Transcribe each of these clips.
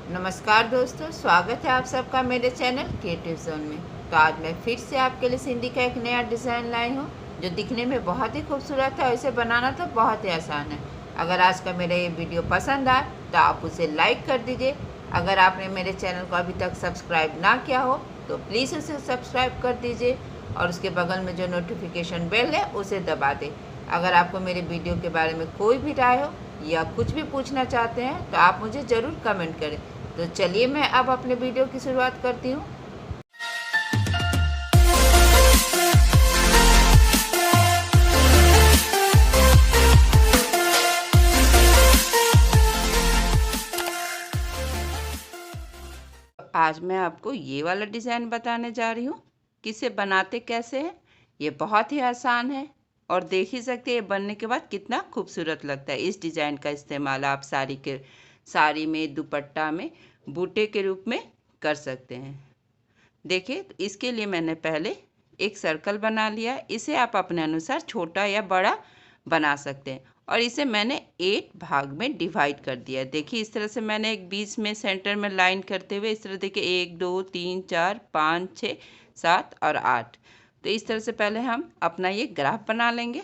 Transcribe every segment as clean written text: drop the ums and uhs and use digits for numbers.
नमस्कार दोस्तों, स्वागत है आप सबका मेरे चैनल क्रिएटिव जोन में। तो आज मैं फिर से आपके लिए सिंधी का एक नया डिज़ाइन लाई हूँ जो दिखने में बहुत ही खूबसूरत है और इसे बनाना तो बहुत ही आसान है। अगर आज का मेरा ये वीडियो पसंद आए तो आप उसे लाइक कर दीजिए। अगर आपने मेरे चैनल को अभी तक सब्सक्राइब ना किया हो तो प्लीज़ उसे सब्सक्राइब कर दीजिए और उसके बगल में जो नोटिफिकेशन बेल है उसे दबा दें। अगर आपको मेरे वीडियो के बारे में कोई भी राय हो या कुछ भी पूछना चाहते हैं तो आप मुझे ज़रूर कमेंट करें। तो चलिए मैं अब अपने वीडियो की शुरुआत करती हूँ। आज मैं आपको ये वाला डिज़ाइन बताने जा रही हूँ कि इसे बनाते कैसे हैं। ये बहुत ही आसान है और देख ही सकते हैं ये बनने के बाद कितना खूबसूरत लगता है। इस डिज़ाइन का इस्तेमाल आप साड़ी में, दुपट्टा में बूटे के रूप में कर सकते हैं। देखिए, तो इसके लिए मैंने पहले एक सर्कल बना लिया। इसे आप अपने अनुसार छोटा या बड़ा बना सकते हैं और इसे मैंने 8 भाग में डिवाइड कर दिया है। देखिए, इस तरह से मैंने एक बीच में सेंटर में लाइन करते हुए इस तरह देखिए 1 2 3 4 5 6 7 और 8। तो इस तरह से पहले हम अपना ये ग्राफ बना लेंगे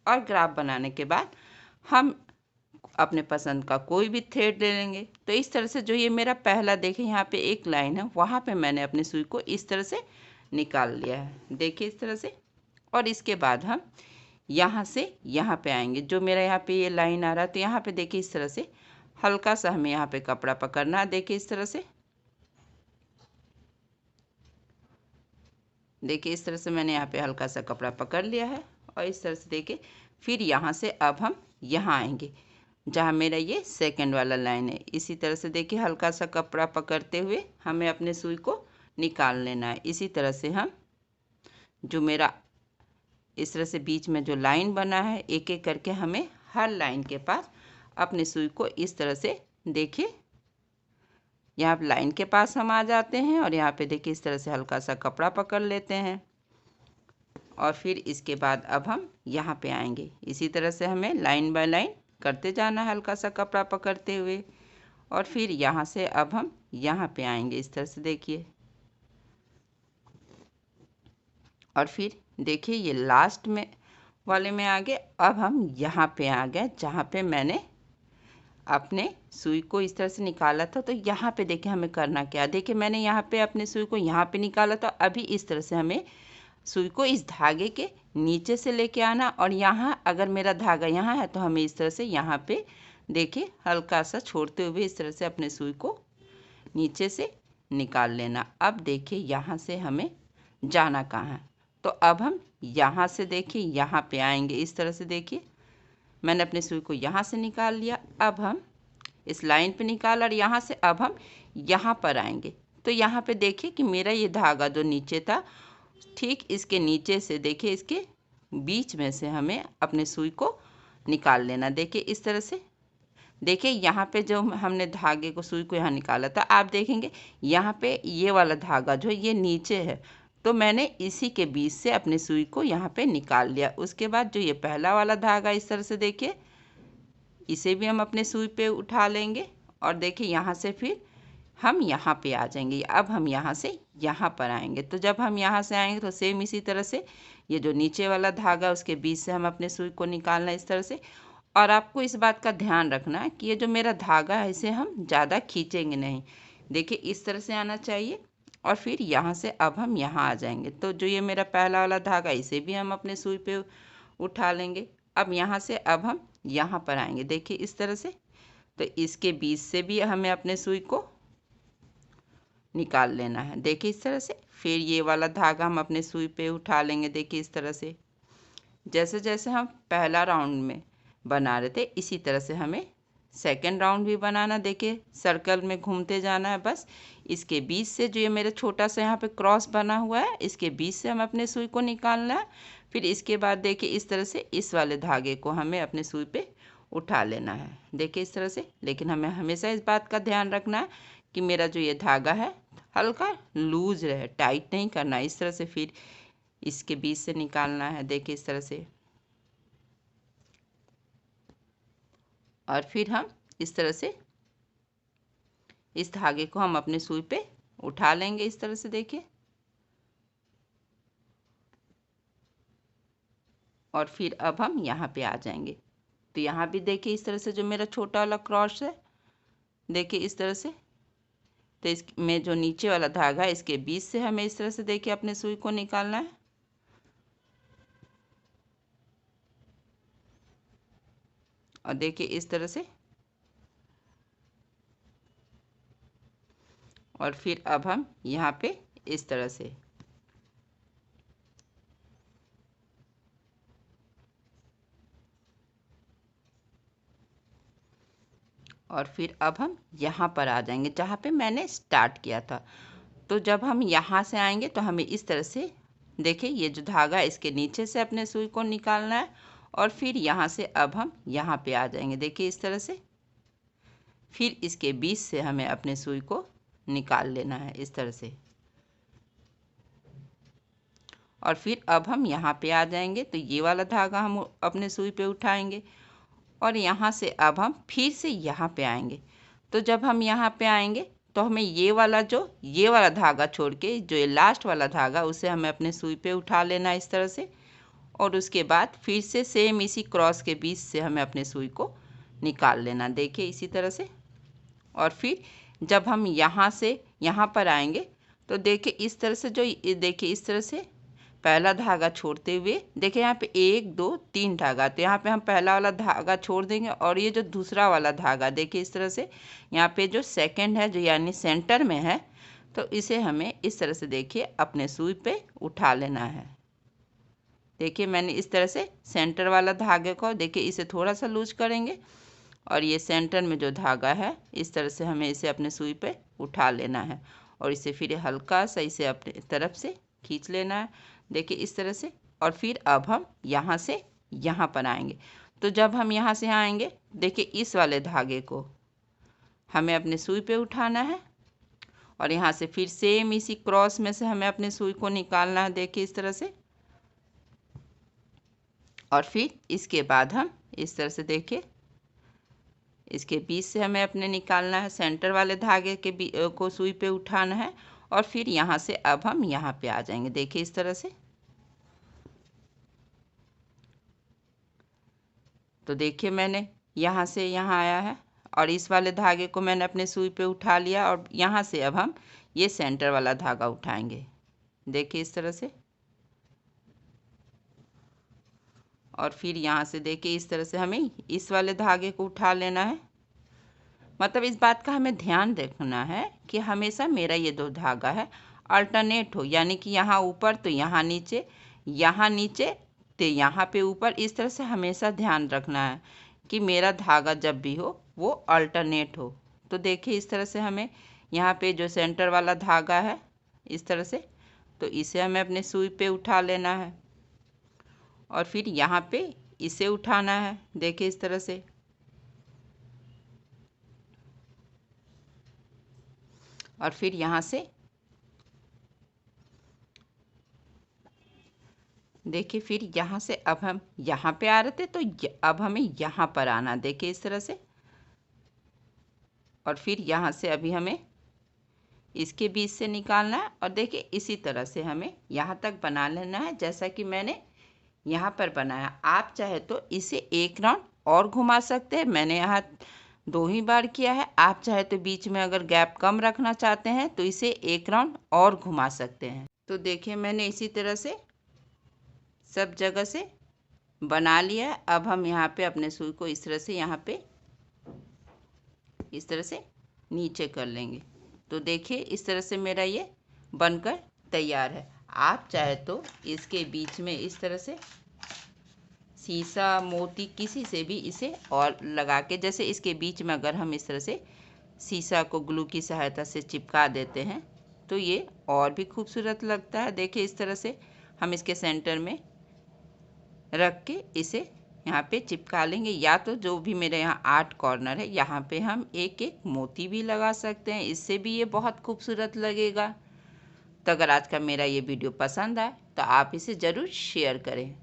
और ग्राफ बनाने के बाद हम अपने पसंद का कोई भी थ्रेड ले लेंगे। तो इस तरह से जो ये मेरा पहला देखिए यहाँ पे एक लाइन है, वहाँ पे मैंने अपनी सुई को इस तरह से निकाल लिया है। देखिए इस तरह से। और इसके बाद हम यहाँ से यहाँ पे आएंगे। जो मेरा यहाँ पे ये लाइन आ रहा है तो यहाँ पे देखिए इस तरह से हल्का सा हमें यहाँ पे कपड़ा पकड़ना है। देखिए इस तरह से, देखिए इस तरह से मैंने यहाँ पे हल्का सा कपड़ा पकड़ लिया है और इस तरह से देखिए फिर यहाँ से अब हम यहाँ आएंगे जहाँ मेरा ये सेकंड वाला लाइन है। इसी तरह से देखिए हल्का सा कपड़ा पकड़ते हुए हमें अपने सुई को निकाल लेना है। इसी तरह से हम जो मेरा इस तरह से बीच में जो लाइन बना है एक एक करके हमें हर लाइन के पास अपने सुई को इस तरह से देखिए यहाँ पे लाइन के पास हम आ जाते हैं और यहाँ पे देखिए इस तरह से हल्का सा कपड़ा पकड़ लेते हैं और फिर इसके बाद अब हम यहाँ पे आएंगे। इसी तरह से हमें लाइन बाय लाइन करते जाना है हल्का सा कपड़ा पकड़ते हुए और फिर यहाँ से अब हम यहाँ पे आएंगे इस तरह से देखिए। और फिर देखिए ये लास्ट में वाले में आ गए। अब हम यहाँ पे आ गए जहाँ पे मैंने अपने सुई को इस तरह से निकाला था। तो यहाँ पे देखिए हमें करना क्या, देखिए मैंने यहाँ पे अपने सुई को यहाँ पे निकाला था। अभी इस तरह से हमें सुई को इस धागे के नीचे से लेके आना और यहाँ अगर मेरा धागा यहाँ है तो हमें इस तरह से यहाँ पे देखिए हल्का सा छोड़ते हुए इस तरह से अपने सुई को नीचे से निकाल लेना। अब देखिए यहाँ से हमें जाना कहाँ है, तो अब हम यहाँ से देखिए यहाँ पे आएंगे। इस तरह से देखिए मैंने अपने सुई को यहाँ से निकाल लिया। अब हम इस लाइन पे निकाल और यहाँ से अब हम यहाँ पर आएंगे। तो यहाँ पे देखिए कि मेरा ये धागा जो नीचे था ठीक इसके नीचे से देखिए इसके बीच में से हमें अपने सुई को निकाल लेना। देखिए इस तरह से, देखिए यहाँ पे जो हमने धागे को सुई को यहाँ निकाला था आप देखेंगे यहाँ पे ये वाला धागा जो ये नीचे है, तो मैंने इसी के बीच से अपने सुई को यहाँ पे निकाल लिया। उसके बाद जो ये पहला वाला धागा इस तरह से देखिए इसे भी हम अपने सुई पे उठा लेंगे और देखिए यहाँ से फिर हम यहाँ पे आ जाएंगे। अब हम यहाँ से यहाँ पर आएंगे। तो जब हम यहाँ से आएंगे तो सेम इसी तरह से ये जो नीचे वाला धागा उसके बीच से हम अपने सुई को निकालना इस तरह से। और आपको इस बात का ध्यान रखना है कि ये जो मेरा धागा है इसे हम ज़्यादा खींचेंगे नहीं। देखिए इस तरह से आना चाहिए और फिर यहाँ से अब हम यहाँ आ जाएंगे। तो जो ये मेरा पहला वाला धागा इसे भी हम अपने सुई पे उठा लेंगे। अब यहाँ से अब हम यहाँ पर आएंगे। देखिए इस तरह से, तो इसके बीच से भी हमें अपने सुई को निकाल लेना है। देखिए इस तरह से फिर ये वाला धागा हम अपने सुई पे उठा लेंगे। देखिए इस तरह से जैसे जैसे हम पहला राउंड में बना रहे थे इसी तरह से हमें सेकेंड राउंड भी बनाना। देखिए सर्कल में घूमते जाना है बस। इसके बीच से जो ये मेरा छोटा सा यहाँ पे क्रॉस बना हुआ है इसके बीच से हम अपने सुई को निकालना है। फिर इसके बाद देखिए इस तरह से इस वाले धागे को हमें अपने सुई पे उठा लेना है। देखिए इस तरह से, लेकिन हमें हमेशा इस बात का ध्यान रखना है कि मेरा जो ये धागा है हल्का लूज रहे, टाइट नहीं करना। इस तरह से फिर इसके बीच से निकालना है। देखिए इस तरह से, और फिर हम इस तरह से इस धागे को हम अपने सुई पे उठा लेंगे इस तरह से, देखिए। और फिर अब हम यहाँ पे आ जाएंगे। तो यहाँ भी देखिए इस तरह से जो मेरा छोटा वाला क्रॉस है, देखिए इस तरह से। तो इसमें जो नीचे वाला धागा है इसके बीच से हमें इस तरह से देखिए अपने सुई को निकालना है। और देखिए इस तरह से। और फिर अब हम यहाँ पे इस तरह से, और फिर अब हम यहाँ पर आ जाएंगे जहाँ पे मैंने स्टार्ट किया था। तो जब हम यहाँ से आएंगे तो हमें इस तरह से, देखिए ये जो धागा है इसके नीचे से अपने सुई को निकालना है। और फिर यहाँ से अब हम यहाँ पे आ जाएंगे, देखिए इस तरह से। फिर इसके बीच से हमें अपने सुई को निकाल लेना है इस तरह से। और फिर अब हम यहाँ पे आ जाएंगे तो ये वाला धागा हम अपने सुई पे उठाएंगे। और यहाँ से अब हम फिर से यहाँ पे आएंगे। तो जब हम यहाँ पे आएंगे तो हमें ये वाला धागा छोड़ के जो ये लास्ट वाला धागा, उसे हमें अपने सुई पे उठा लेना है इस तरह से। और उसके बाद फिर से सेम इसी क्रॉस के बीच से हमें अपने सुई को निकाल लेना, देखिए इसी तरह से। और फिर जब हम यहाँ से यहाँ पर आएंगे तो देखिए इस तरह से, जो देखिए इस तरह से पहला धागा छोड़ते हुए, देखिए यहाँ पे 1 2 3 धागा, तो यहाँ पे हम पहला वाला धागा छोड़ देंगे। और ये जो दूसरा वाला धागा, देखिए इस तरह से यहाँ पे जो सेकंड है, जो यानी सेंटर में है, तो इसे हमें इस तरह से देखिए अपने सुई पे उठा लेना है। देखिए मैंने इस तरह से सेंटर वाला धागे को, देखिए इसे थोड़ा सा लूज करेंगे। और ये सेंटर में जो धागा है इस तरह से हमें इसे अपने सुई पे उठा लेना है। और इसे फिर हल्का सा इसे अपने तरफ से खींच लेना है, देखिए इस तरह से। और फिर अब हम यहाँ से यहाँ पर आएंगे। तो जब हम यहाँ से आएंगे, देखिए इस वाले धागे को हमें अपने सुई पे उठाना है। और यहाँ से फिर सेम इसी क्रॉस में से हमें अपने सुई को निकालना है, देखिए इस तरह से। और फिर इसके बाद हम इस तरह से, देखिए इसके बीच से हमें अपने निकालना है, सेंटर वाले धागे के को सुई पे उठाना है। और फिर यहाँ से अब हम यहाँ पे आ जाएंगे, देखिए इस तरह से। तो देखिए मैंने यहाँ से यहाँ आया है और इस वाले धागे को मैंने अपने सुई पे उठा लिया। और यहाँ से अब हम ये सेंटर वाला धागा उठाएंगे, देखिए इस तरह से। और फिर यहाँ से देखिए इस तरह से हमें इस वाले धागे को उठा लेना है। मतलब इस बात का हमें ध्यान रखना है कि हमेशा मेरा ये दो धागा है अल्टरनेट हो, यानी कि यहाँ ऊपर तो यहाँ नीचे तो यहाँ पे ऊपर, इस तरह से हमेशा ध्यान रखना है कि मेरा धागा जब भी हो वो अल्टरनेट हो। तो देखिए इस तरह से हमें यहाँ पे जो सेंटर वाला धागा है इस तरह से, तो इसे हमें अपने सुई पे उठा लेना है। और फिर यहाँ पे इसे उठाना है, देखिए इस तरह से। और फिर यहाँ से देखिए, फिर यहाँ से अब हम यहाँ पे आ रहे थे, तो अब हमें यहाँ पर आना, देखिए इस तरह से। और फिर यहाँ से अभी हमें इसके बीच से निकालना है। और देखिए इसी तरह से हमें यहाँ तक बना लेना है जैसा कि मैंने यहाँ पर बनाया। आप चाहे तो इसे एक राउंड और घुमा सकते हैं, मैंने यहाँ 2 ही बार किया है। आप चाहे तो बीच में अगर गैप कम रखना चाहते हैं तो इसे एक राउंड और घुमा सकते हैं। तो देखिए मैंने इसी तरह से सब जगह से बना लिया है। अब हम यहाँ पे अपने सुई को इस तरह से यहाँ पे इस तरह से नीचे कर लेंगे। तो देखिए इस तरह से मेरा ये बनकर तैयार है। आप चाहे तो इसके बीच में इस तरह से शीशा, मोती, किसी से भी इसे और लगा के, जैसे इसके बीच में अगर हम इस तरह से शीशा को ग्लू की सहायता से चिपका देते हैं तो ये और भी खूबसूरत लगता है। देखिए इस तरह से हम इसके सेंटर में रख के इसे यहाँ पे चिपका लेंगे, या तो जो भी मेरे यहाँ 8 कॉर्नर है यहाँ पे हम एक एक मोती भी लगा सकते हैं, इससे भी ये बहुत खूबसूरत लगेगा। तो अगर आज का मेरा ये वीडियो पसंद आए तो आप इसे ज़रूर शेयर करें।